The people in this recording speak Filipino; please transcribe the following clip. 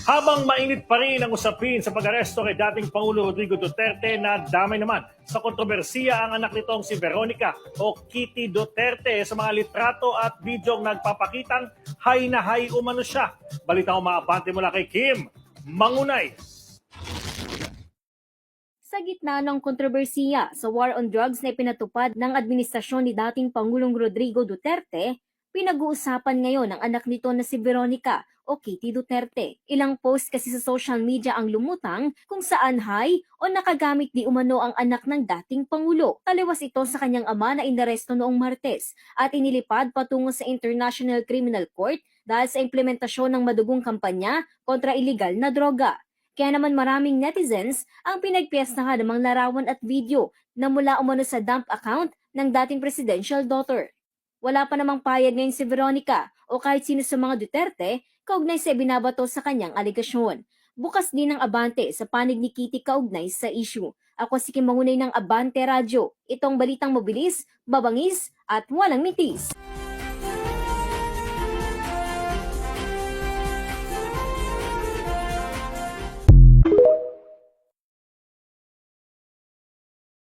Habang mainit pa rin ang usapin sa pag-aresto kay dating Pangulo Rodrigo Duterte, na damay naman sa kontrobersiya ang anak nitong si Veronica o Kitty Duterte sa mga litrato at bidyong nagpapakitang hay na hay umano siya. Balita umaabante mula kay Kim Mangunay. Sa gitna ng kontrobersiya sa war on drugs na ipinatupad ng administrasyon ni dating Pangulong Rodrigo Duterte, pinag-uusapan ngayon ang anak nito na si Veronica o Kitty Duterte. Ilang post kasi sa social media ang lumutang kung saan hay o nakagamit di umano ang anak ng dating Pangulo. Taliwas ito sa kanyang ama na inaresto noong Martes at inilipad patungo sa International Criminal Court dahil sa implementasyon ng madugong kampanya kontra iligal na droga. Kaya naman maraming netizens ang pinagpiestahan ng mga larawan at video na mula umano sa dump account ng dating presidential daughter. Wala pa namang payag ngayon si Veronica o kahit sino sa mga Duterte kaugnay sa ibinabato sa kanyang aligasyon. Bukas din ang abante sa panig ni Kitty kaugnay sa issue. Ako si Kim Mangunay ng Abante Radio. Itong balitang mabilis, mabangis at walang mitis.